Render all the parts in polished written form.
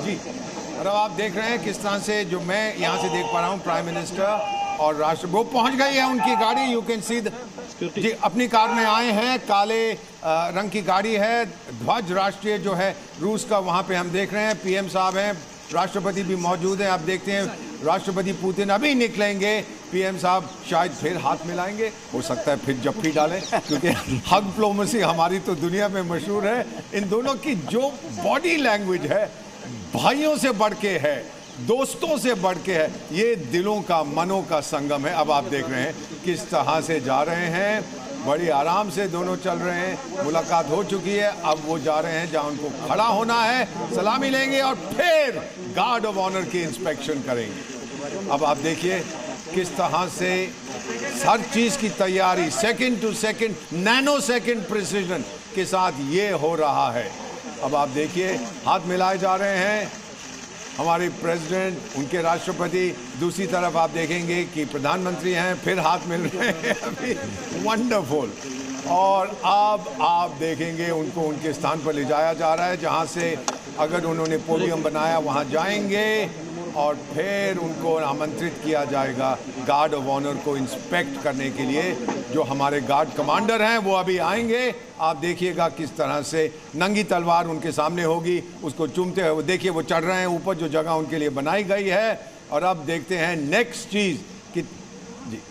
जी। और अब आप देख रहे हैं किस तरह से, जो मैं यहाँ से देख पा रहा हूँ, प्राइम मिनिस्टर और राष्ट्रपति वो पहुँच गई है उनकी गाड़ी। यू कैन सी जी, अपनी कार में आए हैं, काले रंग की गाड़ी है, ध्वज राष्ट्रीय जो है रूस का वहाँ पे हम देख रहे हैं। पीएम साहब हैं, राष्ट्रपति भी मौजूद हैं। आप देखते हैं राष्ट्रपति पुतिन अभी निकलेंगे, पीएम साहब शायद फिर हाथ मिलाएंगे, हो सकता है फिर जप्फी डालें, क्योंकि हग डिप्लोमेसी हमारी तो दुनिया में मशहूर है। इन दोनों की जो बॉडी लैंग्वेज है, भाइयों से बढ़ के है, दोस्तों से बढ़ के है, ये दिलों का, मनों का संगम है। अब आप देख रहे हैं किस तरह से जा रहे हैं, बड़ी आराम से दोनों चल रहे हैं। मुलाकात हो चुकी है, अब वो जा रहे हैं जहां उनको खड़ा होना है, सलामी लेंगे और फिर गार्ड ऑफ ऑनर की इंस्पेक्शन करेंगे। अब आप देखिए किस तरह से हर चीज की तैयारी second to second, nano second precision के साथ ये हो रहा है। अब आप देखिए हाथ मिलाए जा रहे हैं हमारे प्रेसिडेंट, उनके राष्ट्रपति, दूसरी तरफ आप देखेंगे कि प्रधानमंत्री हैं, फिर हाथ मिल रहे हैं अभी। वंडरफुल। और अब आप देखेंगे उनको उनके स्थान पर ले जाया जा रहा है, जहां से अगर उन्होंने पोडियम बनाया वहां जाएंगे और फिर उनको आमंत्रित किया जाएगा गार्ड ऑफ ऑनर को इंस्पेक्ट करने के लिए। जो हमारे गार्ड कमांडर हैं वो अभी आएंगे। आप देखिएगा किस तरह से नंगी तलवार उनके सामने होगी, उसको चूमते हुए देखिए वो चढ़ रहे हैं ऊपर जो जगह उनके लिए बनाई गई है। और अब देखते हैं नेक्स्ट चीज कि जी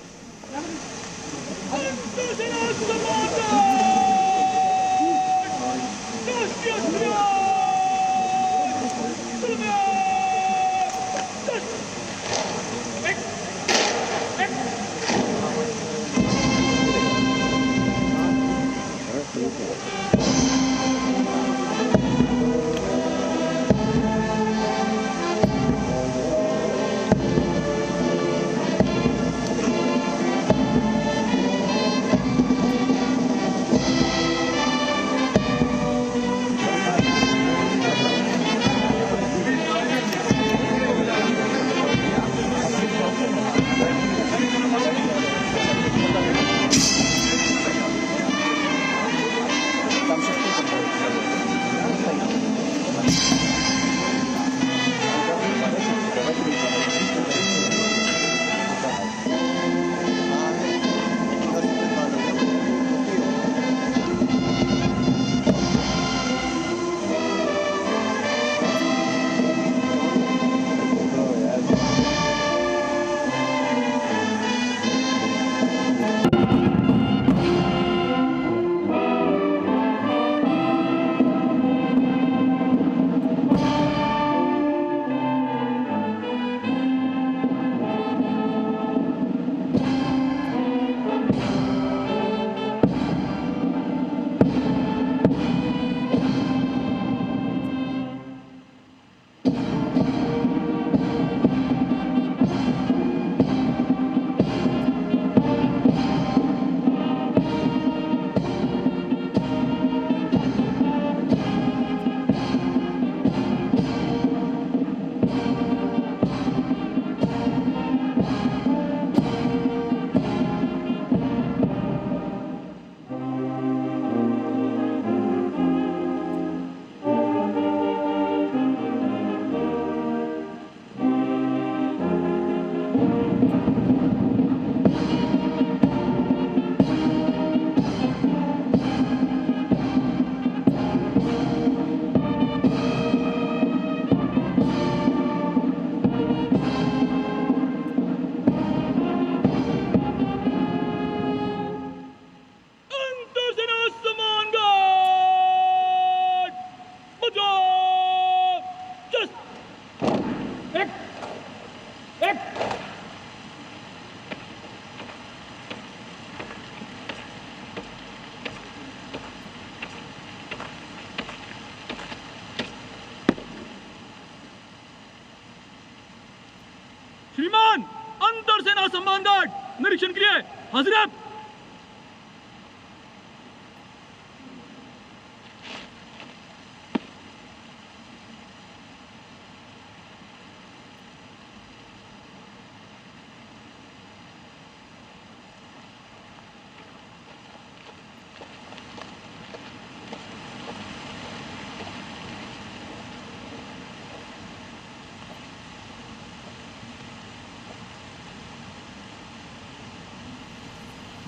श्रीमान, अंतर सेना सम्मान गार्ड निरीक्षण के लिए हजरत।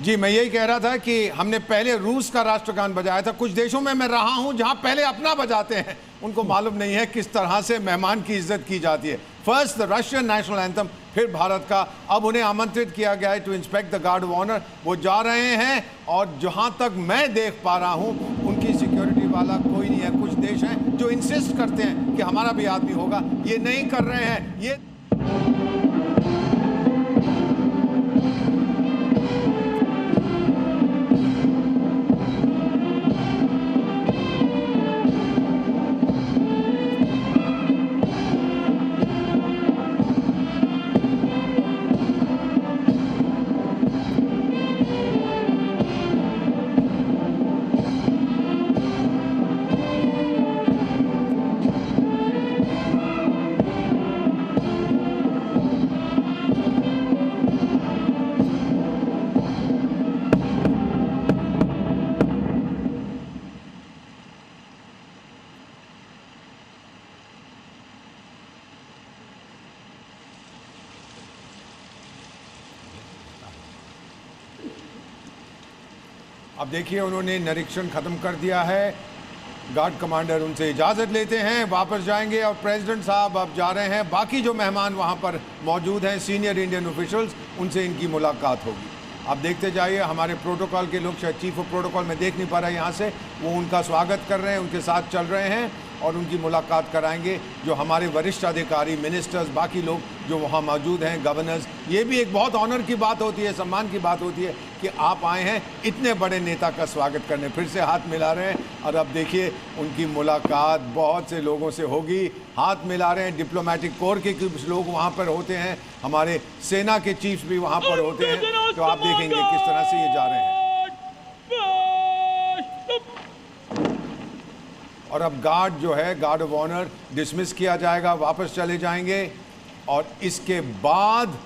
जी, मैं यही कह रहा था कि हमने पहले रूस का राष्ट्रगान बजाया था। कुछ देशों में मैं रहा हूं जहां पहले अपना बजाते हैं, उनको मालूम नहीं है किस तरह से मेहमान की इज्जत की जाती है। First the Russian national anthem, फिर भारत का। अब उन्हें आमंत्रित किया गया है to inspect the guard of honour. वो जा रहे हैं और जहां तक मैं देख पा रहा हूं उनकी सिक्योरिटी वाला कोई नहीं है। कुछ देश हैं जो इंसिस्ट करते हैं कि हमारा भी आदमी होगा, ये नहीं कर रहे हैं। ये अब देखिए उन्होंने निरीक्षण खत्म कर दिया है। गार्ड कमांडर उनसे इजाज़त लेते हैं, वापस जाएंगे और प्रेसिडेंट साहब अब जा रहे हैं। बाकी जो मेहमान वहां पर मौजूद हैं, सीनियर इंडियन ऑफिशियल्स, उनसे इनकी मुलाकात होगी। आप देखते जाइए, हमारे प्रोटोकॉल के लोग, शायद चीफ ऑफ प्रोटोकॉल में देख नहीं पा रहा यहाँ से, वो उनका स्वागत कर रहे हैं, उनके साथ चल रहे हैं और उनकी मुलाकात कराएंगे। जो हमारे वरिष्ठ अधिकारी, मिनिस्टर्स, बाकी लोग जो वहाँ मौजूद हैं, गवर्नर्स, ये भी एक बहुत ऑनर की बात होती है, सम्मान की बात होती है कि आप आए हैं इतने बड़े नेता का स्वागत करने। फिर से हाथ मिला रहे हैं और अब देखिए उनकी मुलाकात बहुत से लोगों से होगी। हाथ मिला रहे हैं, डिप्लोमेटिक कोर के कुछ लोग वहाँ पर होते हैं, हमारे सेना के चीफ्स भी वहाँ पर होते हैं। तो आप देखेंगे किस तरह से ये जा रहे हैं। और अब गार्ड जो है, गार्ड ऑफ ऑनर डिसमिस किया जाएगा, वापस चले जाएंगे और इसके बाद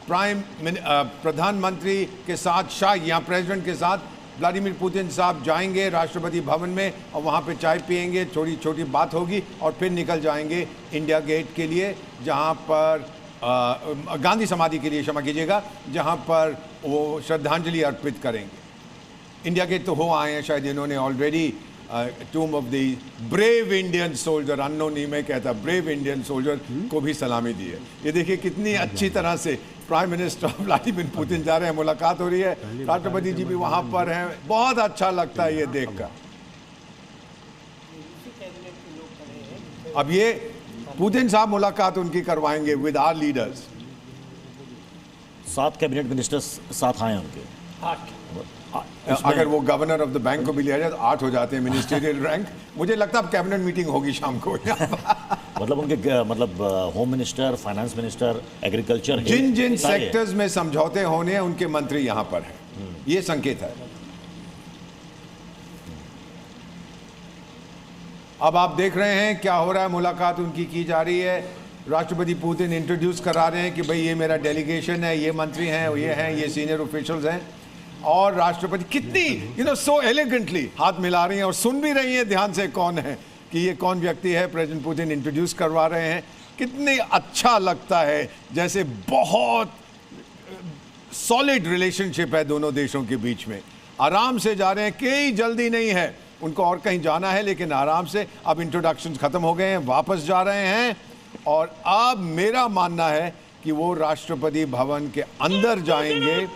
प्रधानमंत्री के साथ, शायद यहाँ प्रेसिडेंट के साथ व्लादिमीर पुतिन साहब जाएंगे राष्ट्रपति भवन में और वहाँ पे चाय पियेंगे, छोटी छोटी बात होगी और फिर निकल जाएंगे इंडिया गेट के लिए, जहाँ पर गांधी समाधि के लिए, क्षमा कीजिएगा, जहाँ पर वो श्रद्धांजलि अर्पित करेंगे। इंडिया गेट तो हो आए हैं शायद इन्होंने already. टूम of the brave Indian soldier, unknown नहीं मैं कहता, ब्रेव इंडियन सोल्जर को भी सलामी दी है। ये देखिए कितनी अच्छी तरह से प्राइम मिनिस्टर व्लादिमीर पुतिन जा रहे हैं, मुलाकात हो रही है, राष्ट्रपति जी भी वहां पर हैं। बहुत अच्छा लगता है ये देखकर। अब ये पुतिन साहब मुलाकात उनकी करवाएंगे with our leaders. 7 cabinet ministers साथ आए उनके। अगर वो गवर्नर ऑफ द बैंक को भी लिया जाए तो 8 हो जाते हैं मिनिस्ट्रियल रैंक। मुझे लगता है अब कैबिनेट मीटिंग होगी शाम को। मतलब उनके मतलब home minister, finance minister, agriculture, जिन जिन सेक्टर्स में समझौते होने हैं उनके मंत्री यहाँ पर हैं। ये संकेत है। अब आप देख रहे हैं क्या हो रहा है, मुलाकात उनकी की जा रही है। राष्ट्रपति पुतिन इंट्रोड्यूस करा रहे हैं कि भाई ये मेरा डेलीगेशन है, ये मंत्री हैं, ये हैं, ये सीनियर ऑफिशियल्स हैं। और राष्ट्रपति कितनी सो एलिगेंटली हाथ मिला रही हैं और सुन भी रही हैं ध्यान से कौन है, कि ये कौन व्यक्ति है। प्रेसिडेंट पुतिन इंट्रोड्यूस करवा रहे हैं। कितनी अच्छा लगता है, जैसे बहुत सॉलिड रिलेशनशिप है दोनों देशों के बीच में। आराम से जा रहे हैं, कोई जल्दी नहीं है, उनको और कहीं जाना है लेकिन आराम से। अब इंट्रोडक्शन खत्म हो गए हैं, वापस जा रहे हैं और अब मेरा मानना है कि वो राष्ट्रपति भवन के अंदर जाएंगे।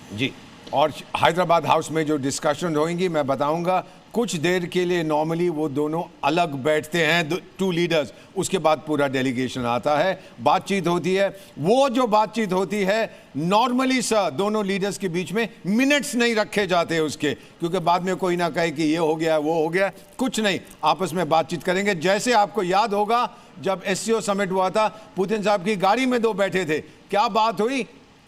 जी, और हैदराबाद हाउस में जो डिस्कशन होंगी मैं बताऊंगा। कुछ देर के लिए नॉर्मली वो दोनों अलग बैठते हैं, 2 लीडर्स, उसके बाद पूरा डेलीगेशन आता है, बातचीत होती है। वो जो बातचीत होती है नॉर्मली सर दोनों लीडर्स के बीच में मिनट्स नहीं रखे जाते उसके, क्योंकि बाद में कोई ना कहे कि ये हो गया वो हो गया, कुछ नहीं, आपस में बातचीत करेंगे। जैसे आपको याद होगा जब SCO समिट हुआ था, पुतिन साहब की गाड़ी में 2 बैठे थे, क्या बात हुई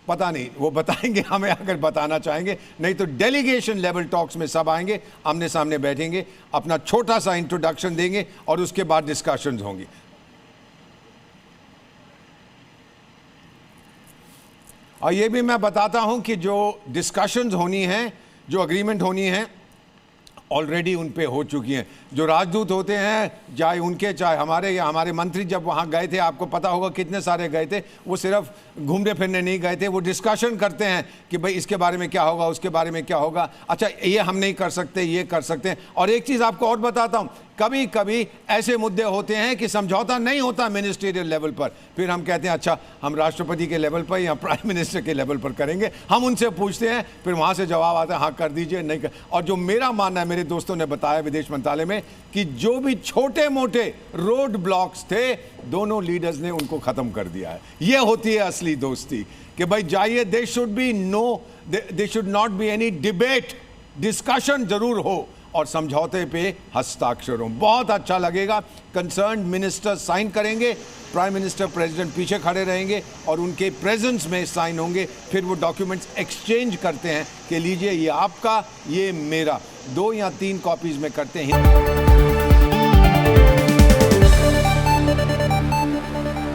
पता नहीं, वो बताएंगे हमें अगर बताना चाहेंगे, नहीं तो डेलीगेशन लेवल टॉक्स में सब आएंगे, आमने सामने बैठेंगे, अपना छोटा सा इंट्रोडक्शन देंगे और उसके बाद डिस्कशंस होंगी। और ये भी मैं बताता हूं कि जो डिस्कशंस होनी है, जो अग्रीमेंट होनी है, ऑलरेडी उन पे हो चुकी हैं। जो राजदूत होते हैं, चाहे उनके चाहे हमारे, या हमारे मंत्री जब वहाँ गए थे, आपको पता होगा कितने सारे गए थे, वो सिर्फ घूमने फिरने नहीं गए थे, वो डिस्कशन करते हैं कि भाई इसके बारे में क्या होगा, उसके बारे में क्या होगा, अच्छा ये हम नहीं कर सकते, ये कर सकते हैं। और एक चीज़ आपको और बताता हूँ, कभी कभी ऐसे मुद्दे होते हैं कि समझौता नहीं होता मिनिस्ट्रियल लेवल पर, फिर हम कहते हैं अच्छा हम राष्ट्रपति के लेवल पर या प्राइम मिनिस्टर के लेवल पर करेंगे। हम उनसे पूछते हैं, फिर वहाँ से जवाब आता है हाँ कर दीजिए, नहीं कर। और जो मेरा मानना है, मेरे दोस्तों ने बताया विदेश मंत्रालय में, कि जो भी छोटे मोटे रोड ब्लॉक्स थे, दोनों लीडर्स ने उनको ख़त्म कर दिया है। ये होती है असली दोस्ती, कि भाई जाइए, they should be no, they should not be any debate, discussion जरूर हो और समझौते पे हस्ताक्षर हो। बहुत अच्छा लगेगा, कंसर्न्ड मिनिस्टर साइन करेंगे, प्राइम मिनिस्टर प्रेसिडेंट पीछे खड़े रहेंगे और उनके प्रेजेंस में साइन होंगे, फिर वो डॉक्यूमेंट्स एक्सचेंज करते हैं कि लीजिए ये आपका, ये मेरा, 2 या 3 कॉपीज में करते हैं।